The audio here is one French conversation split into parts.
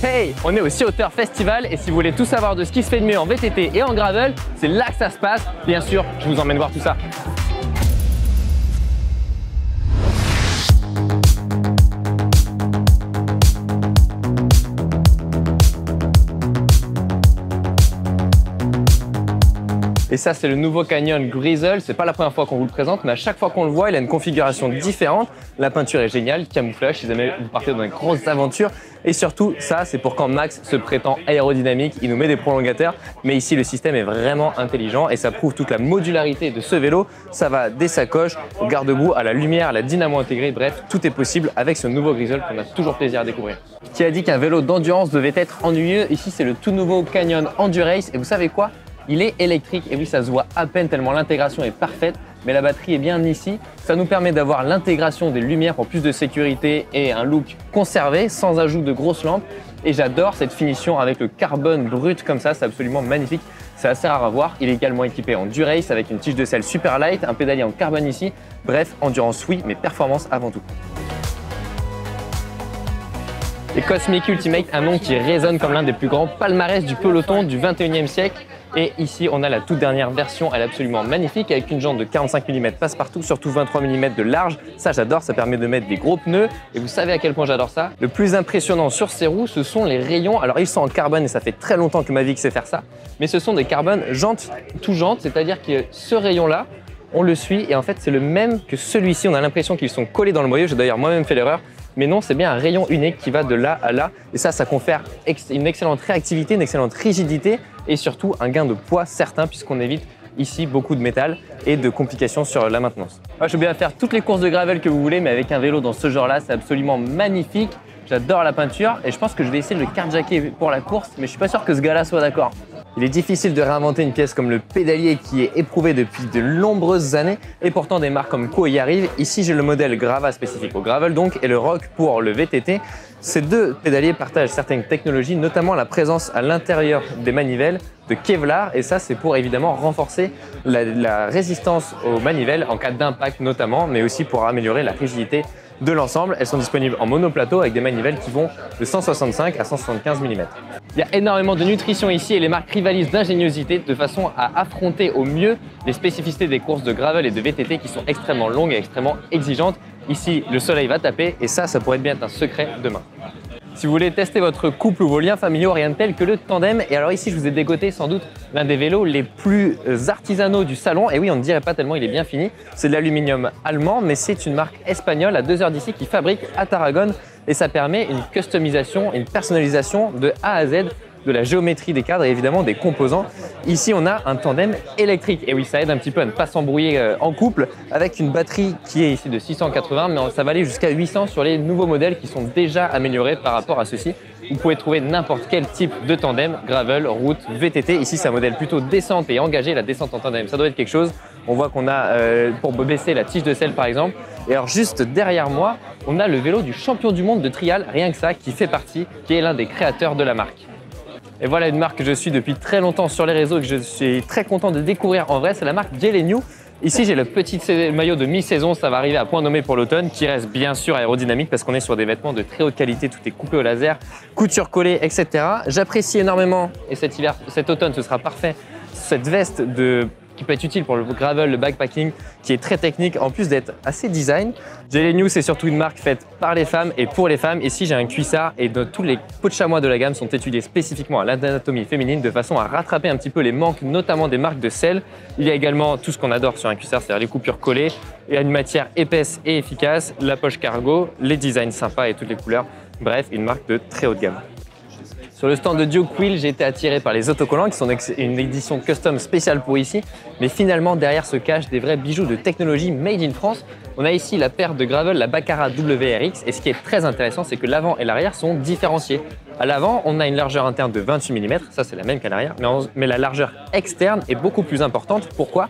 Hey, on est au Sea Otter Festival et si vous voulez tout savoir de ce qui se fait de mieux en VTT et en gravel, c'est là que ça se passe. Bien sûr, je vous emmène voir tout ça. Et ça, c'est le nouveau Canyon Grizzle. C'est pas la première fois qu'on vous le présente, mais à chaque fois qu'on le voit, il a une configuration différente. La peinture est géniale, camouflage, si jamais vous partez dans une grosse aventure. Et surtout, ça, c'est pour quand Max se prétend aérodynamique, il nous met des prolongateurs. Mais ici, le système est vraiment intelligent et ça prouve toute la modularité de ce vélo. Ça va des sacoches, au garde-boue, à la lumière, à la dynamo intégrée. Bref, tout est possible avec ce nouveau Grizzle qu'on a toujours plaisir à découvrir. Qui a dit qu'un vélo d'endurance devait être ennuyeux? Ici, c'est le tout nouveau Canyon Endurace. Et vous savez quoi? Il est électrique et oui, ça se voit à peine tellement l'intégration est parfaite, mais la batterie est bien ici. Ça nous permet d'avoir l'intégration des lumières pour plus de sécurité et un look conservé sans ajout de grosses lampes. Et j'adore cette finition avec le carbone brut comme ça, c'est absolument magnifique. C'est assez rare à voir. Il est également équipé en Durace avec une tige de selle super light, un pédalier en carbone ici. Bref, endurance oui, mais performance avant tout. Et Cosmic Ultimate, un nom qui résonne comme l'un des plus grands palmarès du peloton du 21e siècle. Et ici, on a la toute dernière version, elle est absolument magnifique avec une jante de 45 mm passe-partout, surtout 23 mm de large. Ça, j'adore, ça permet de mettre des gros pneus. Et vous savez à quel point j'adore ça? Le plus impressionnant sur ces roues, ce sont les rayons. Alors, ils sont en carbone et ça fait très longtemps que Mavic sait faire ça. Mais ce sont des carbones tout jantes, c'est-à-dire que ce rayon-là, on le suit et en fait, c'est le même que celui-ci. On a l'impression qu'ils sont collés dans le boyau. J'ai d'ailleurs moi-même fait l'erreur. Mais non, c'est bien un rayon unique qui va de là à là. Et ça confère une excellente réactivité, une excellente rigidité et surtout un gain de poids certain puisqu'on évite ici beaucoup de métal et de complications sur la maintenance. Moi, je vais bien faire toutes les courses de gravel que vous voulez, mais avec un vélo dans ce genre-là, c'est absolument magnifique. J'adore la peinture et je pense que je vais essayer de le carjacker pour la course, mais je suis pas sûr que ce gars-là soit d'accord. Il est difficile de réinventer une pièce comme le pédalier qui est éprouvé depuis de nombreuses années et pourtant des marques comme KO y arrivent. Ici, j'ai le modèle Grava spécifique au gravel donc et le Rock pour le VTT. Ces deux pédaliers partagent certaines technologies, notamment la présence à l'intérieur des manivelles de Kevlar et ça, c'est pour évidemment renforcer la résistance aux manivelles en cas d'impact notamment, mais aussi pour améliorer la rigidité de l'ensemble. Elles sont disponibles en monoplateau avec des manivelles qui vont de 165 à 175 mm. Il y a énormément de nutrition ici et les marques rivalisent d'ingéniosité de façon à affronter au mieux les spécificités des courses de gravel et de VTT qui sont extrêmement longues et extrêmement exigeantes. Ici, le soleil va taper et ça pourrait bien être un secret demain. Si vous voulez tester votre couple ou vos liens familiaux, rien de tel que le tandem. Et alors ici, je vous ai dégoté sans doute l'un des vélos les plus artisanaux du salon. Et oui, on ne dirait pas tellement il est bien fini. C'est de l'aluminium allemand, mais c'est une marque espagnole à 2 heures d'ici qui fabrique à Tarragone. Et ça permet une customisation, une personnalisation de A à Z de la géométrie des cadres et évidemment des composants. Ici, on a un tandem électrique. Et oui, ça aide un petit peu à ne pas s'embrouiller en couple avec une batterie qui est ici de 680, mais ça va aller jusqu'à 800 sur les nouveaux modèles qui sont déjà améliorés par rapport à ceux-ci. Vous pouvez trouver n'importe quel type de tandem, gravel, route, VTT. Ici, c'est un modèle plutôt descente et engagé. La descente en tandem, ça doit être quelque chose. On voit qu'on a, pour baisser la tige de selle par exemple. Et alors juste derrière moi, on a le vélo du champion du monde de trial, rien que ça, qui est l'un des créateurs de la marque. Et voilà une marque que je suis depuis très longtemps sur les réseaux et que je suis très content de découvrir en vrai, c'est la marque Jelenu. Ici, j'ai le petit maillot de mi-saison, ça va arriver à point nommé pour l'automne, qui reste bien sûr aérodynamique parce qu'on est sur des vêtements de très haute qualité, tout est coupé au laser, couture collée, etc. J'apprécie énormément, et cet automne, ce sera parfait, cette veste qui peut être utile pour le gravel, le backpacking, qui est très technique, en plus d'être assez design. Jelenu, c'est surtout une marque faite par les femmes et pour les femmes. Ici, j'ai un cuissard et tous les peaux de chamois de la gamme sont étudiés spécifiquement à l'anatomie féminine de façon à rattraper un petit peu les manques, notamment des marques de selle. Il y a également tout ce qu'on adore sur un cuissard, c'est-à-dire les coupures collées, et une matière épaisse et efficace, la poche cargo, les designs sympas et toutes les couleurs. Bref, une marque de très haut de gamme. Sur le stand de Duke Wheel, j'ai été attiré par les autocollants qui sont une édition custom spéciale pour ici. Mais finalement, derrière se cachent des vrais bijoux de technologie made in France. On a ici la paire de gravel, la Baccarat WRX. Et ce qui est très intéressant, c'est que l'avant et l'arrière sont différenciés. À l'avant, on a une largeur interne de 28 mm. Ça, c'est la même qu'à l'arrière. Mais la largeur externe est beaucoup plus importante. Pourquoi?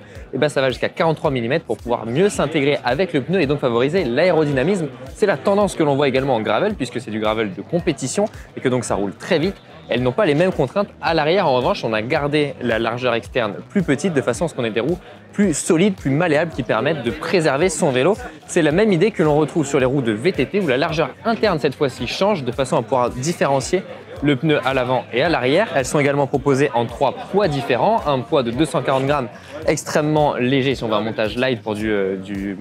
Ça va jusqu'à 43 mm pour pouvoir mieux s'intégrer avec le pneu et donc favoriser l'aérodynamisme. C'est la tendance que l'on voit également en gravel, puisque c'est du gravel de compétition et que donc ça roule très vite. Elles n'ont pas les mêmes contraintes. À l'arrière, en revanche, on a gardé la largeur externe plus petite de façon à ce qu'on ait des roues plus solides, plus malléables qui permettent de préserver son vélo. C'est la même idée que l'on retrouve sur les roues de VTT où la largeur interne cette fois-ci change de façon à pouvoir différencier le pneu à l'avant et à l'arrière. Elles sont également proposées en 3 poids différents. Un poids de 240 grammes extrêmement léger si on veut un montage light pour du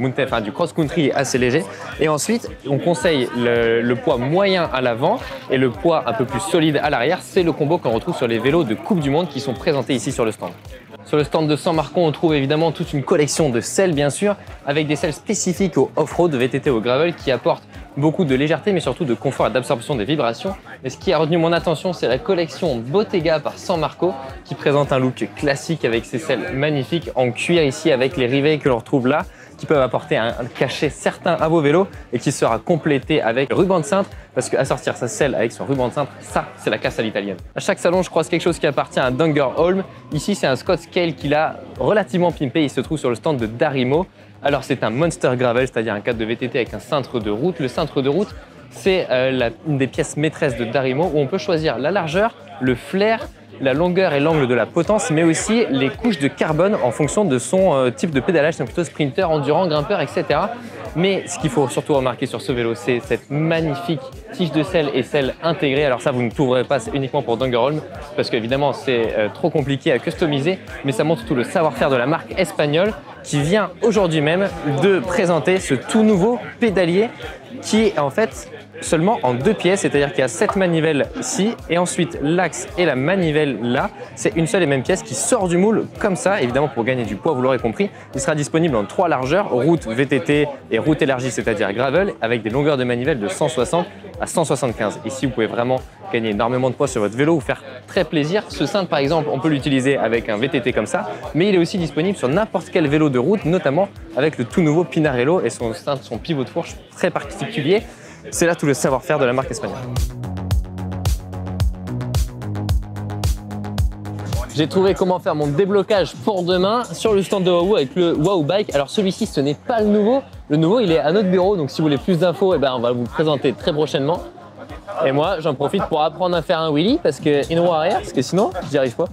cross-country assez léger. Et ensuite, on conseille le poids moyen à l'avant et le poids un peu plus solide à l'arrière. C'est le combo qu'on retrouve sur les vélos de Coupe du Monde qui sont présentés ici sur le stand. Sur le stand de San Marco, on trouve évidemment toute une collection de selles bien sûr, avec des selles spécifiques au off-road, VTT au gravel qui apportent beaucoup de légèreté mais surtout de confort et d'absorption des vibrations. Mais ce qui a retenu mon attention, c'est la collection Bottega par San Marco qui présente un look classique avec ses selles magnifiques en cuir ici avec les rivets que l'on retrouve là, qui peuvent apporter un cachet certain à vos vélos et qui sera complété avec ruban de cintre parce qu'assortir sa selle avec son ruban de cintre, ça c'est la casse à l'italienne. À chaque salon, je croise quelque chose qui appartient à Dungerholm. Ici, c'est un Scott Scale qu'il a relativement pimpé. Il se trouve sur le stand de Darimo. Alors c'est un Monster Gravel, c'est-à-dire un cadre de VTT avec un cintre de route. Le cintre de route, c'est une des pièces maîtresses de Darimo où on peut choisir la largeur, le flair, la longueur et l'angle de la potence, mais aussi les couches de carbone en fonction de son type de pédalage. C'est plutôt sprinter, endurant, grimpeur, etc. Mais ce qu'il faut surtout remarquer sur ce vélo, c'est cette magnifique tige de selle et selle intégrée. Alors ça, vous ne trouverez pas uniquement pour Dungerholm, parce qu'évidemment, c'est trop compliqué à customiser, mais ça montre tout le savoir-faire de la marque espagnole qui vient aujourd'hui même de présenter ce tout nouveau pédalier qui est en fait seulement en 2 pièces, c'est-à-dire qu'il y a 7 manivelles ici et ensuite l'axe et la manivelle là. C'est une seule et même pièce qui sort du moule comme ça, évidemment pour gagner du poids, vous l'aurez compris. Il sera disponible en 3 largeurs, route VTT et route élargie, c'est-à-dire gravel, avec des longueurs de manivelle de 160 à 175. Ici, vous pouvez vraiment gagner énormément de poids sur votre vélo, vous faire très plaisir. Ce cintre, par exemple, on peut l'utiliser avec un VTT comme ça, mais il est aussi disponible sur n'importe quel vélo de route, notamment avec le tout nouveau Pinarello et son cintre, son pivot de fourche très particulier. C'est là tout le savoir-faire de la marque espagnole. J'ai trouvé comment faire mon déblocage pour demain sur le stand de Wahoo avec le Wahoo Bike. Alors celui-ci, ce n'est pas le nouveau. Le nouveau, il est à notre bureau. Donc si vous voulez plus d'infos, eh ben, on va vous le présenter très prochainement. Et moi, j'en profite pour apprendre à faire un wheelie parce que une roue arrière, parce que sinon, j'y arrive pas.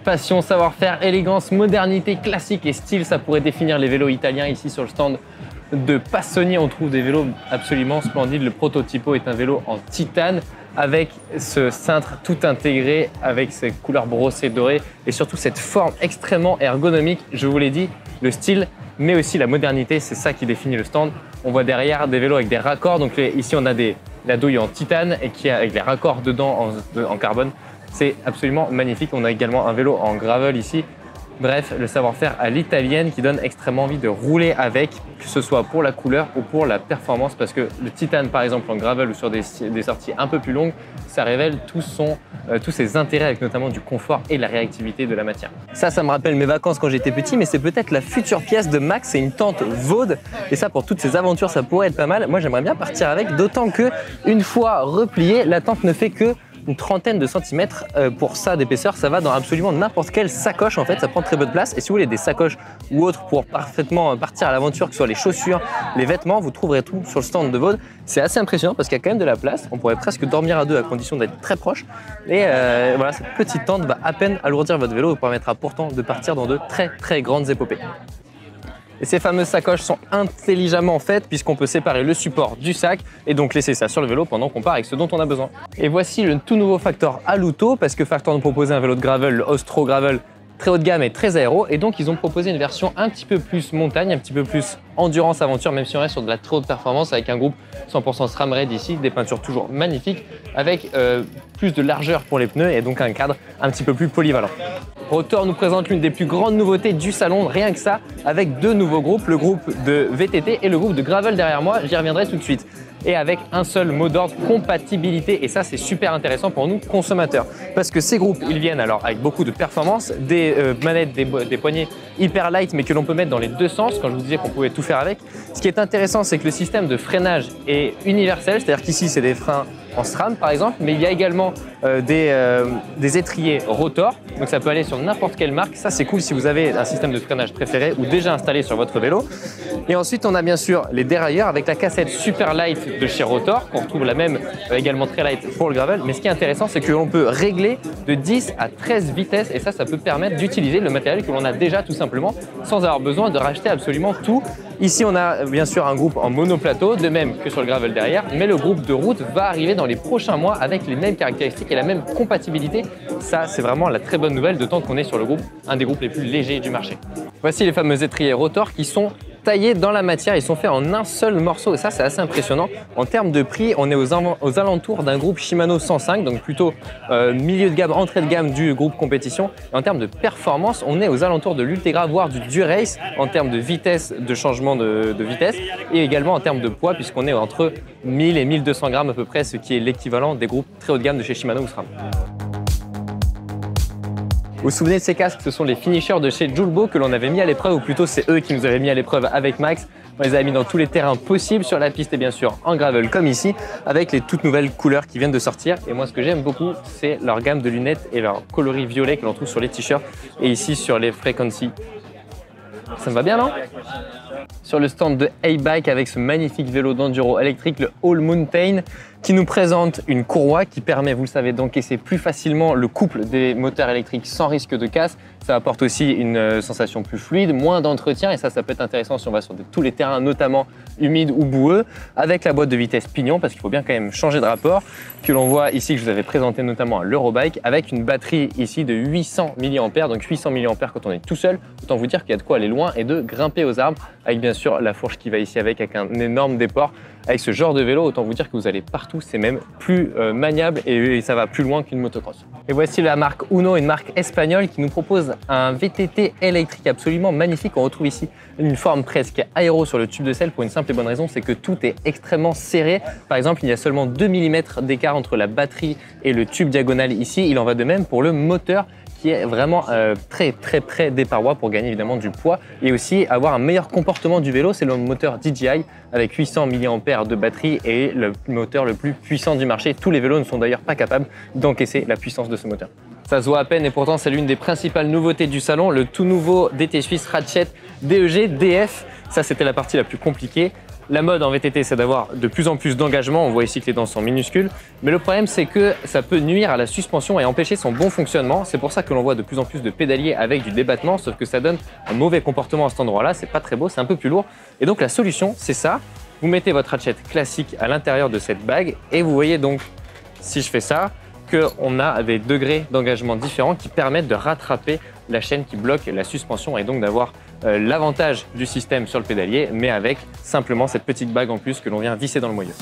Passion, savoir-faire, élégance, modernité, classique et style, ça pourrait définir les vélos italiens ici sur le stand de Passoni. On trouve des vélos absolument splendides. Le Prototipo est un vélo en titane avec ce cintre tout intégré, avec ses couleurs brossées dorées et surtout cette forme extrêmement ergonomique. Je vous l'ai dit, le style, mais aussi la modernité, c'est ça qui définit le stand. On voit derrière des vélos avec des raccords. Donc ici, on a la douille en titane et qui a avec les raccords dedans en carbone. C'est absolument magnifique. On a également un vélo en gravel ici. Bref, le savoir-faire à l'italienne qui donne extrêmement envie de rouler avec, que ce soit pour la couleur ou pour la performance, parce que le titane, par exemple, en gravel ou sur des sorties un peu plus longues, ça révèle tous ses intérêts avec notamment du confort et la réactivité de la matière. Ça me rappelle mes vacances quand j'étais petit, mais c'est peut-être la future pièce de Max, c'est une tente Vaude. Et ça, pour toutes ces aventures, ça pourrait être pas mal. Moi, j'aimerais bien partir avec, d'autant que une fois repliée, la tente ne fait que une trentaine de centimètres. Pour ça d'épaisseur, ça va dans absolument n'importe quelle sacoche en fait, ça prend très peu de place. Et si vous voulez des sacoches ou autres pour parfaitement partir à l'aventure, que ce soit les chaussures, les vêtements, vous trouverez tout sur le stand de Vaude. C'est assez impressionnant parce qu'il y a quand même de la place, on pourrait presque dormir à deux à condition d'être très proche. Et voilà, cette petite tente va à peine alourdir votre vélo, vous permettra pourtant de partir dans de très très grandes épopées. Et ces fameuses sacoches sont intelligemment faites puisqu'on peut séparer le support du sac et donc laisser ça sur le vélo pendant qu'on part avec ce dont on a besoin. Et voici le tout nouveau Factor Aluto parce que Factor nous proposait un vélo de gravel, le Ostro Gravel, très haut de gamme et très aéro, et donc ils ont proposé une version un petit peu plus montagne, un petit peu plus endurance aventure, même si on reste sur de la très haute performance avec un groupe 100% SRAM Raid ici, des peintures toujours magnifiques avec plus de largeur pour les pneus et donc un cadre un petit peu plus polyvalent. Rotor nous présente l'une des plus grandes nouveautés du salon, rien que ça, avec deux nouveaux groupes, le groupe de VTT et le groupe de Gravel derrière moi, j'y reviendrai tout de suite. Et avec un seul mot d'ordre, compatibilité, et ça c'est super intéressant pour nous consommateurs. Parce que ces groupes, ils viennent alors avec beaucoup de performance, des manettes, des poignées hyper light, mais que l'on peut mettre dans les deux sens, quand je vous disais qu'on pouvait tout faire avec. Ce qui est intéressant, c'est que le système de freinage est universel, c'est-à-dire qu'ici c'est des freins en SRAM par exemple, mais il y a également des étriers rotor, donc ça peut aller sur n'importe quelle marque. Ça c'est cool si vous avez un système de freinage préféré ou déjà installé sur votre vélo. Et ensuite on a bien sûr les dérailleurs avec la cassette super light de chez Rotor, qu'on retrouve la même également très light pour le gravel. Mais ce qui est intéressant, c'est que l'on peut régler de 10 à 13 vitesses et ça peut permettre d'utiliser le matériel que l'on a déjà tout simplement sans avoir besoin de racheter absolument tout. Ici, on a bien sûr un groupe en monoplateau, de même que sur le gravel derrière, mais le groupe de route va arriver dans les prochains mois avec les mêmes caractéristiques et la même compatibilité. Ça, c'est vraiment la très bonne nouvelle, d'autant qu'on est sur le groupe, un des groupes les plus légers du marché. Voici les fameux étriers Rotor qui sont taillés dans la matière, ils sont faits en un seul morceau et ça c'est assez impressionnant. En termes de prix, on est aux alentours d'un groupe Shimano 105, donc plutôt milieu de gamme, entrée de gamme du groupe compétition. Et en termes de performance, on est aux alentours de l'Ultegra, voire du Durace en termes de vitesse, de changement de vitesse et également en termes de poids puisqu'on est entre 1000 et 1200 grammes à peu près, ce qui est l'équivalent des groupes très haut de gamme de chez Shimano ou SRAM. Vous vous souvenez de ces casques? Ce sont les finishers de chez Julbo que l'on avait mis à l'épreuve, ou plutôt c'est eux qui nous avaient mis à l'épreuve avec Max. On les a mis dans tous les terrains possibles sur la piste et bien sûr en gravel comme ici, avec les toutes nouvelles couleurs qui viennent de sortir. Et moi ce que j'aime beaucoup, c'est leur gamme de lunettes et leur coloris violet que l'on trouve sur les t-shirts et ici sur les Frequency. Ça me va bien, non? Sur le stand de A-Bike avec ce magnifique vélo d'enduro électrique, le All Mountain, qui nous présente une courroie qui permet, vous le savez, d'encaisser plus facilement le couple des moteurs électriques sans risque de casse. Ça apporte aussi une sensation plus fluide, moins d'entretien et ça peut être intéressant si on va sur tous les terrains, notamment humides ou boueux, avec la boîte de vitesse pignon, parce qu'il faut bien quand même changer de rapport, que l'on voit ici, que je vous avais présenté notamment à l'Eurobike, avec une batterie ici de 800 mAh, donc 800 mAh quand on est tout seul. Autant vous dire qu'il y a de quoi aller loin et de grimper aux arbres, avec bien sûr la fourche qui va ici avec un énorme déport. Avec ce genre de vélo, autant vous dire que vous allez partout, c'est même plus maniable et ça va plus loin qu'une motocross. Et voici la marque Uno, une marque espagnole qui nous propose un VTT électrique absolument magnifique. On retrouve ici une forme presque aéro sur le tube de selle pour une simple et bonne raison, c'est que tout est extrêmement serré. Par exemple, il y a seulement 2 mm d'écart entre la batterie et le tube diagonal ici. Il en va de même pour le moteur qui est vraiment très près des parois pour gagner évidemment du poids et aussi avoir un meilleur comportement du vélo. C'est le moteur DJI avec 800 mAh de batterie et le moteur le plus puissant du marché. Tous les vélos ne sont d'ailleurs pas capables d'encaisser la puissance de ce moteur. Ça se voit à peine et pourtant c'est l'une des principales nouveautés du salon, le tout nouveau DT Suisse Ratchet DEG DF. Ça c'était la partie la plus compliquée. La mode en VTT, c'est d'avoir de plus en plus d'engagement. On voit ici que les dents sont minuscules. Mais le problème, c'est que ça peut nuire à la suspension et empêcher son bon fonctionnement. C'est pour ça que l'on voit de plus en plus de pédaliers avec du débattement, sauf que ça donne un mauvais comportement à cet endroit-là. C'est pas très beau, c'est un peu plus lourd. Et donc la solution, c'est ça. Vous mettez votre ratchet classique à l'intérieur de cette bague et vous voyez donc, si je fais ça, qu'on a des degrés d'engagement différents qui permettent de rattraper la chaîne qui bloque la suspension et donc d'avoir l'avantage du système sur le pédalier, mais avec simplement cette petite bague en plus que l'on vient visser dans le moyeu.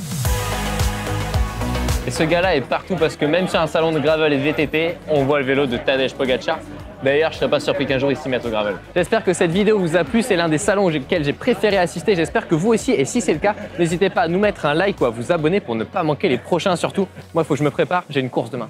Et ce gars-là est partout parce que même sur un salon de gravel et de VTT, on voit le vélo de Tadej Pogacar. D'ailleurs, je ne serais pas surpris qu'un jour il s'y mette au gravel. J'espère que cette vidéo vous a plu, c'est l'un des salons auxquels j'ai préféré assister. J'espère que vous aussi, et si c'est le cas, n'hésitez pas à nous mettre un like ou à vous abonner pour ne pas manquer les prochains surtout. Moi, il faut que je me prépare, j'ai une course demain.